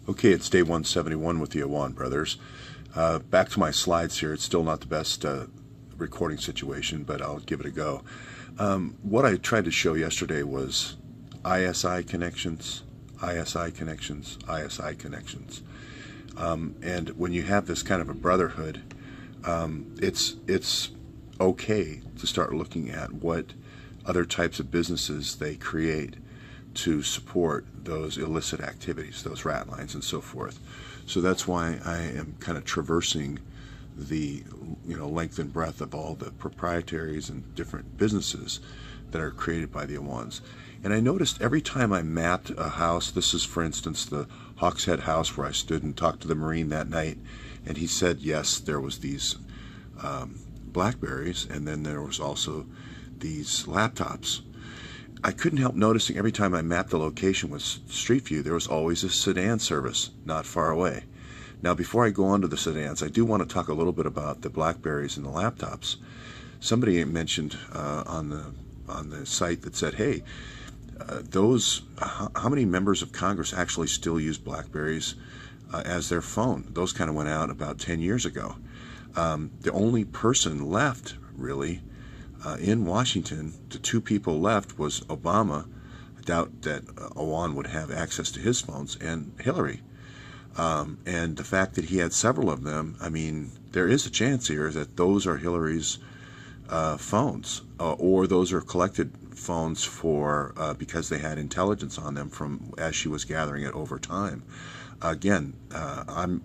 Okay, it's day 171 with the Awan brothers. Back to my slides here. It's still not the best recording situation, but I'll give it a go. What I tried to show yesterday was ISI connections, ISI connections, ISI connections. And when you have this kind of a brotherhood, it's okay to start looking at what other types of businesses they create to support those illicit activities, those rat lines and so forth. So that's why I am kind of traversing the length and breadth of all the proprietaries and different businesses that are created by the Awans. And I noticed every time I mapped a house, this is for instance the Hawkshead house where I stood and talked to the Marine that night, and he said yes, there was these Blackberries, and then there was also these laptops. I couldn't help noticing every time I mapped the location with Street View, there was always a sedan service not far away. Now, before I go on to the sedans, I do want to talk a little bit about the Blackberries and the laptops. Somebody mentioned on the site that said, hey, how many members of Congress actually still use Blackberries as their phone? Those kind of went out about 10 years ago. The only person left, really, in Washington, the two people left was Obama. I doubt that Awan would have access to his phones, and Hillary. And the fact that he had several of them, I mean, there is a chance here that those are Hillary's phones, or those are collected phones for because they had intelligence on them from as she was gathering it over time. Again, Imran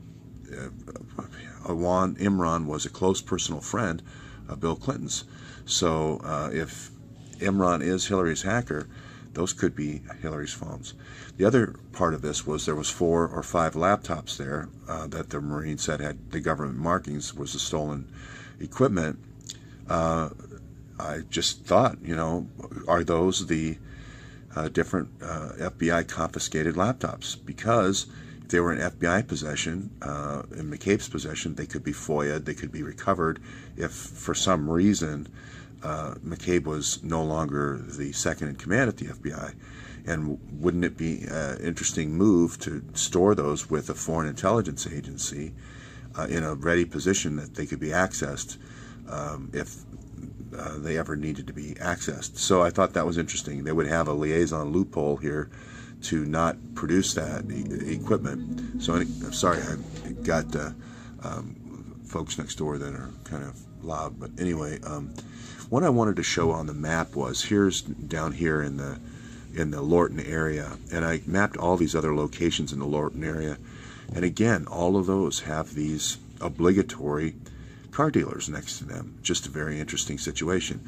was a close personal friend of Bill Clinton's. So if Imran is Hillary's hacker, those could be Hillary's phones. The other part of this was there was 4 or 5 laptops there that the Marine said had the government markings, was the stolen equipment. I just thought, are those the different FBI confiscated laptops? Because if they were in FBI possession, in McCabe's possession, they could be FOIA'd, they could be recovered if for some reason McCabe was no longer the second in command at the FBI. And wouldn't it be an interesting move to store those with a foreign intelligence agency in a ready position that they could be accessed if they ever needed to be accessed? So I thought that was interesting. They would have a liaison loophole here to not produce that equipment. So I'm sorry, I got folks next door that are kind of loud, but anyway, what I wanted to show on the map was here's down here in the Lorton area, and I mapped all these other locations in the Lorton area, and again, all of those have these obligatory car dealers next to them. Just a very interesting situation.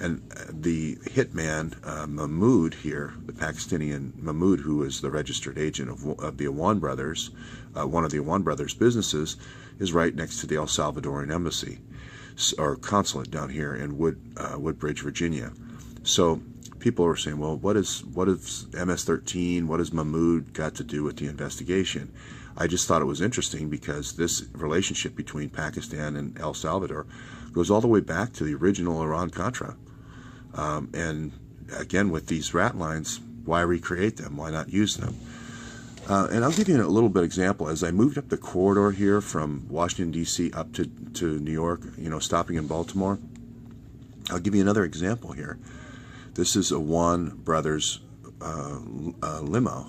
And the hitman, Mahmoud here, the Pakistani Mahmoud, who is the registered agent of the Awan brothers, one of the Awan brothers' businesses, is right next to the El Salvadoran embassy, or consulate down here in Woodbridge, Virginia. So people are saying, well, what is MS-13, what has Mahmoud got to do with the investigation? I just thought it was interesting because this relationship between Pakistan and El Salvador goes all the way back to the original Iran-Contra. And again, with these rat lines, why recreate them? Why not use them? And I'll give you a little bit example. As I moved up the corridor here from Washington, D.C. up to New York, stopping in Baltimore, I'll give you another example here. This is a Awan Brothers limo.